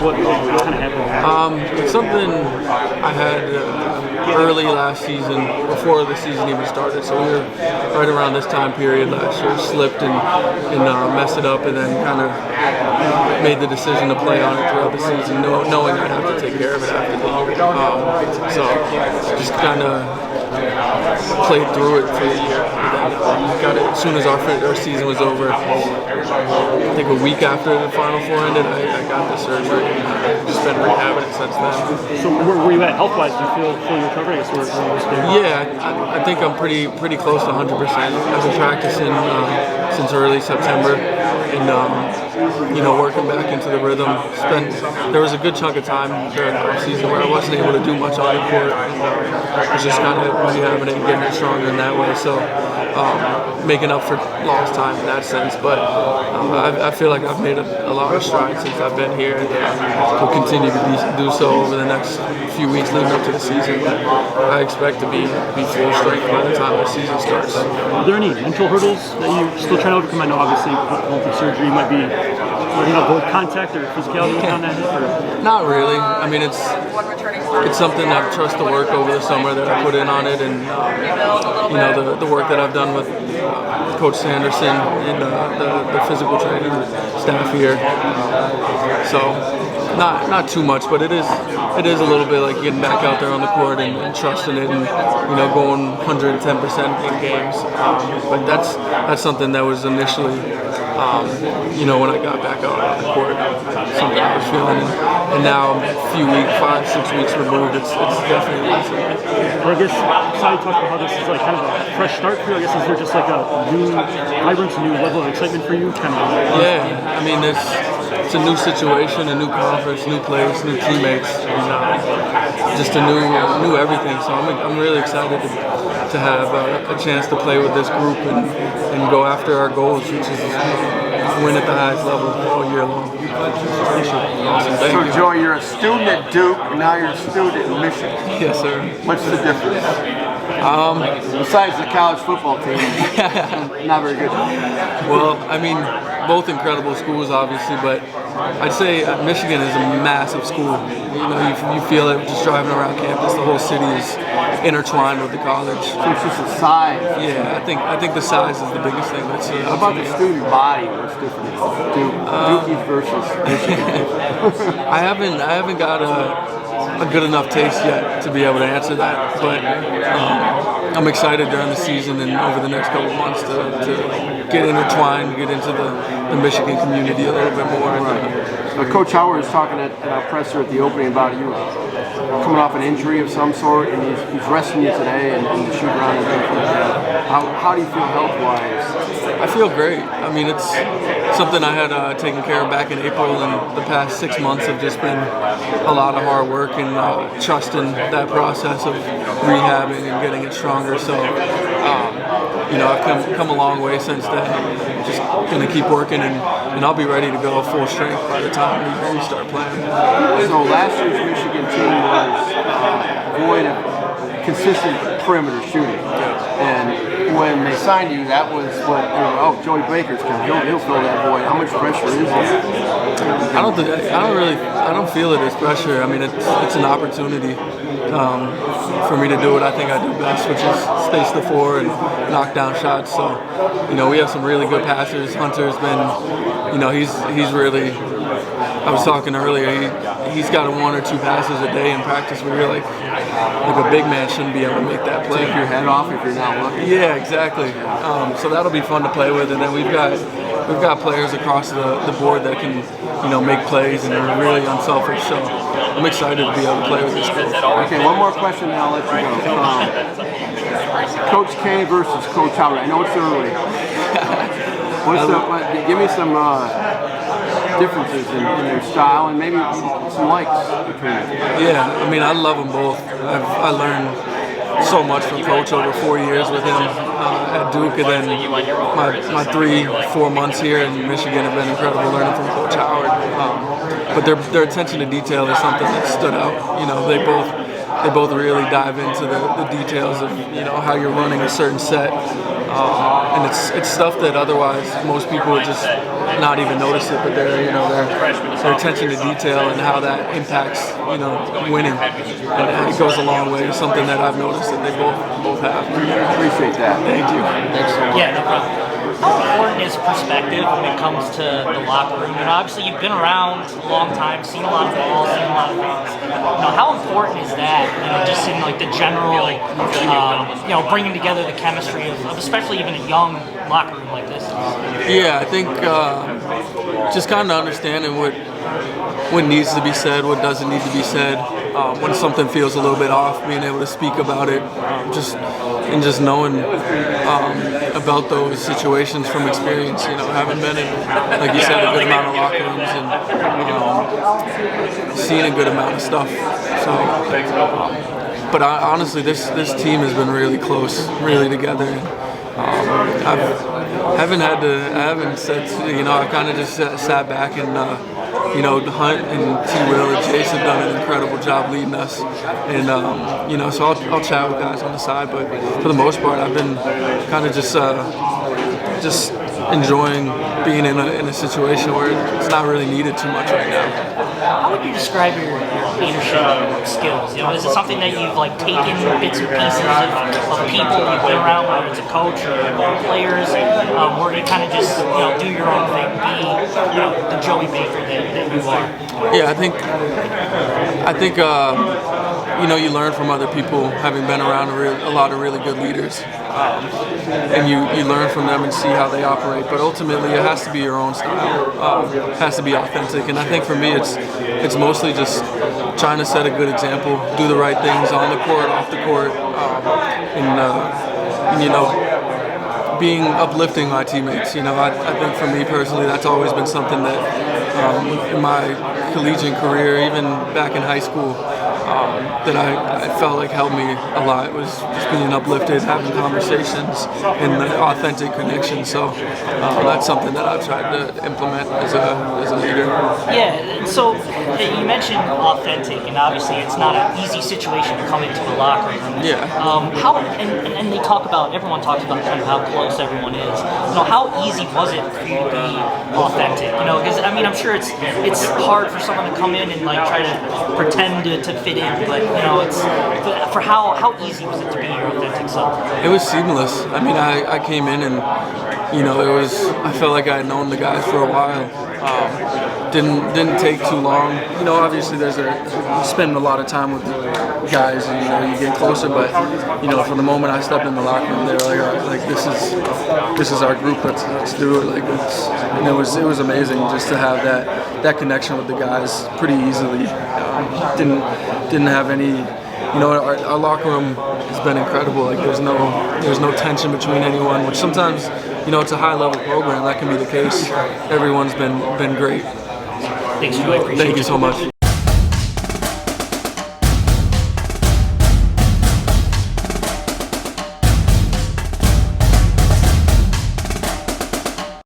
What kind of happened? It's something I had early last season, before the season even started. So we were right around this time period last year, slipped and messed it up, and then kind of made the decision to play on it throughout the season, knowing I'd have to take care of it after the so just kind of played through it for the year. Got it as soon as our season was over. I think a week after the Final Four ended, I got the surgery. I've just been rehabbing it since then. So where you at health-wise? Do you feel fully recovered? I guess we're almost there. Yeah, I think I'm pretty close to 100%. I've been practicing since early September, and working back into the rhythm. There was a good chunk of time during the season where I wasn't able to do much on the court. I was just kind of rehabbing it and getting it stronger in that way. So making up for lost time in that sense. But I feel like I've made a lot of strides since I've been here, and will continue to do so over the next few weeks leading up to the season. But I expect to be full strength by the time the season starts. Are there any mental hurdles that you're still trying to overcome? I know obviously going through surgery might be working out both contact or physicality on that. Not really. I mean, it's something I trust the work over the summer that I put in on it, and the work that I've done with Coach Sanderson and the physical training staff here. So not too much, but it is a little bit like getting back out there on the court and trusting it, and going 110% in games. But that's something that was initially. When I got back out on the court, something I was feeling, and now a few weeks, 5-6 weeks removed, it's definitely easy. Well, I guess Sai talked about how this is like kind of a fresh start for you. I guess is there just like a new vibrance, a new level of excitement for you? Yeah, I mean it's a new situation, a new conference, new place, new teammates, and just a new everything. So I'm really excited to have a chance to play with this group and go after our goals, which is win at the highest level all year long. Awesome. Thank you. So Joey, you're a student at Duke, now you're a student at Michigan. Yes, sir. What's the difference? Besides the college football team, not very good. Well, I mean, both incredible schools, obviously, but I'd say Michigan is a massive school. You feel it just driving around campus. The whole city is intertwined with the college. So it's just the size. Yeah, I think the size is the biggest thing. How about the student body? What's different? Duke versus Michigan. I haven't got a good enough taste yet to be able to answer that, but I'm excited during the season and over the next couple of months to get intertwined, get into the Michigan community a little bit more. Coach Howard was talking at our presser at the opening about you coming off an injury of some sort, and he's resting you today and the shoot around and things like that. How do you feel health-wise? I feel great. I mean, it's something I had taken care of back in April, and the past 6 months have just been a lot of hard work and trusting that process of rehabbing and getting it stronger. So, I've come a long way since then. Just going to keep working, and I'll be ready to go full strength by the time we start playing. So last year's Michigan team was void of consistent perimeter shooting. And when they signed you, that was what, Joey Baker's coming. He'll fill that void. How much pressure is there? I don't feel it as pressure. I mean, it's an opportunity for me to do what I think I do best, which is space the floor and knock down shots. So, we have some really good passers. Hunter's been, he's really. I was talking earlier. He's got 1 or 2 passes a day in practice where you're like a big man shouldn't be able to make that play. Take your head off if you're not looking. Yeah, exactly. So that'll be fun to play with, and then we've got players across the board that can make plays and are really unselfish. So I'm excited to be able to play with this group. Okay, one more question, and I'll let you go. Coach K versus Coach Howard. I know it's early. Give me some differences in their style and maybe some likes between them. Yeah, I mean, I love them both. I learned so much from Coach over 4 years with him at Duke, and then my 3-4 months here in Michigan have been incredible learning from Coach Howard. But their attention to detail is something that stood out. They both really dive into the details of how you're running a certain set, and it's stuff that otherwise most people would just not even notice it, but their attention to detail and how that impacts winning. And it goes a long way. It's something that I've noticed that they both have. Appreciate that. Thank you. Thanks so much. Yeah, no problem. How important is perspective when it comes to the locker room? Obviously you've been around a long time, seen a lot of balls, seen a lot of things. How important is that? Just in like the general, bringing together the chemistry of especially even a young locker room like this. Yeah, I think just kind of understanding what needs to be said, what doesn't need to be said. When something feels a little bit off, being able to speak about it, just knowing about those situations from experience. Having been in, like you said, a good amount of locker rooms and seen a good amount of stuff. So, but honestly, this team has been really close, really together. I kind of just sat back and. Hunt and T. Will and Jace have done an incredible job leading us, and so I'll chat with guys on the side, but for the most part, I've been kind of just enjoying being in a situation where it's not really needed too much right now. How would you describe your leadership skills? Is it something that you've taken bits and pieces of people you've been around, whether it's a coach or players, or you kind of just do your own thing, be the Joey Baker that you are? Yeah, I think you learn from other people, having been around a lot of really good leaders, and you learn from them and see how they operate. But ultimately, it has to be your own style. It has to be authentic, and I think for me, it's mostly just trying to set a good example, do the right things on the court, off the court, being uplifting my teammates. I think for me personally, that's always been something that in my collegiate career, even back in high school, that I felt like helped me a lot. Was just being uplifted, having conversations, and the authentic connection. So that's something that I've tried to implement as a leader. Yeah, so you mentioned authentic, and obviously it's not an easy situation to come into the locker room. Yeah. And they talk about, everyone talks about kind of how close everyone is. How easy was it for you to be authentic? Because I'm sure it's hard for someone to come in and try to pretend to fit in, but for how easy was it to be your authentic self? It was seamless. I came in and I felt like I had known the guys for a while. Didn't take too long. Obviously you spend a lot of time with the guys and you get closer, but from the moment I stepped in the locker room, they were like this is our group. Let's do it. And it was amazing just to have that connection with the guys pretty easily. Didn't have any. Our locker room has been incredible. There's no tension between anyone, which sometimes, it's a high-level program. That can be the case. Everyone's been great. Thanks, Joey. Thank you so much.